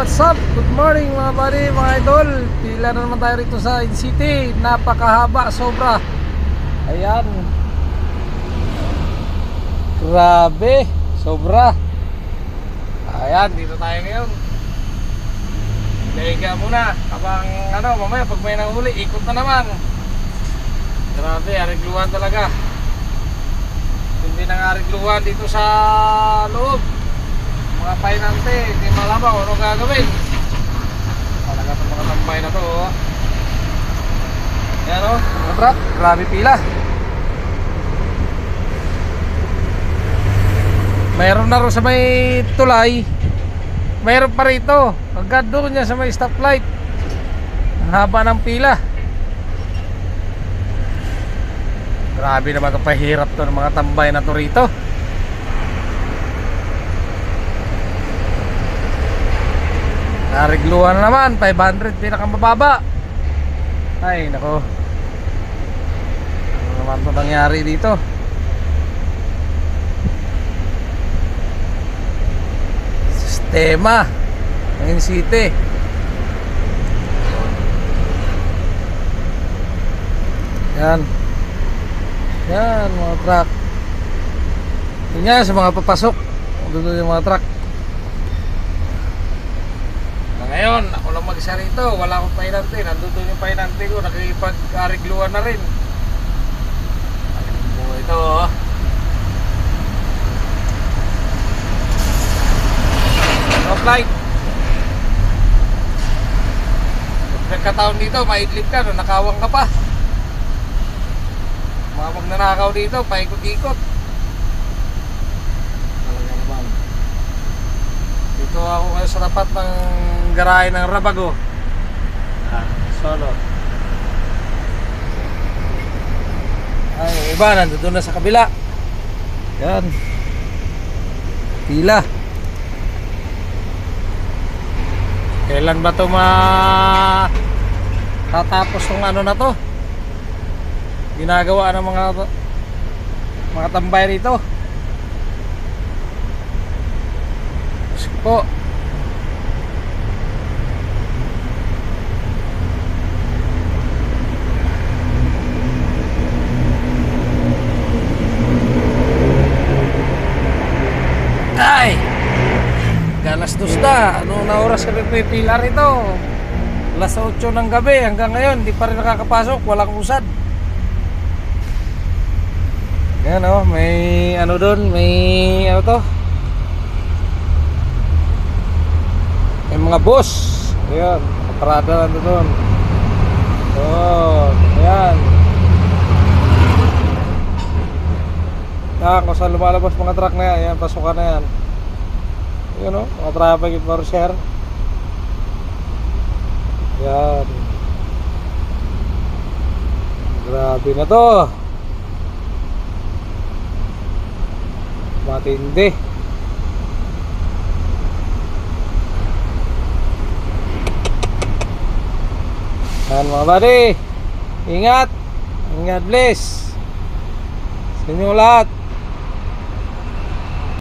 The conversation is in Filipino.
what's up? Good morning mga buddy, mga idol. Pila na naman tayo rito sa City. Napakahaba, sobra. Ayan. Grabe, sobra. Ayan, dito tayo ngayon. Lega muna. Habang mamaya pag may nahuli, ikot na naman. Grabe, arigluhan talaga. Hindi nang arigluhan dito sa loob. Mga painante, hindi malabaw ano gagawin. Talaga itong mga tambay na to. Yan o, mga truck, grabe pila. Mayroon na rin sa may tulay. Mayroon pa rito. Agad doon niya sa may stoplight. Ang haba ng pila. Grabe naman ito, pahirap to ng mga tambay na to rito. Narigluhan na naman, 500 pinakamababa. Ay nako, ano naman ito nangyari dito? Sistema ng City. Yan. Yan mga truck. Yun yan sa mga papasok. Doon yung mga truck. Ngayon, ako lang mag-isa rito. Wala akong painante. Nandun yung painante ko. Nakikipag-arigluhan na rin. Ito oh. Offline. Pag nagkataon dito, maidlip ka. Nakawang ka pa. Mga magnanakaw dito, paikot-ikot. Talaga naman. Dito ako ngayon sa tapat ng garahe ng Rabago. Solo. Ay, yung iba nandun na sa kabila. Yan. Pila. Kailan ba ito tatapos tong ano na to? Ginagawa ng mga tambay rito. Po. Ay! Alas 2 na. Anong na oras kami pipila rito? Alas 8 ng gabi. Hanggang ngayon, hindi pa rin nakakapasok. Walang usad. Yan oh, may ano doon, may ano to? May mga bus. Ayan, nakaparada na doon. Oh, ayan. Kung saan lumalabas mga truck na yan, ayan, pasukan na yan. Ayan o, mga traffic enforcer. Ayan. Grabe na to. Matindi. Ayan mga buddy, ingat. God bless sa inyo lahat.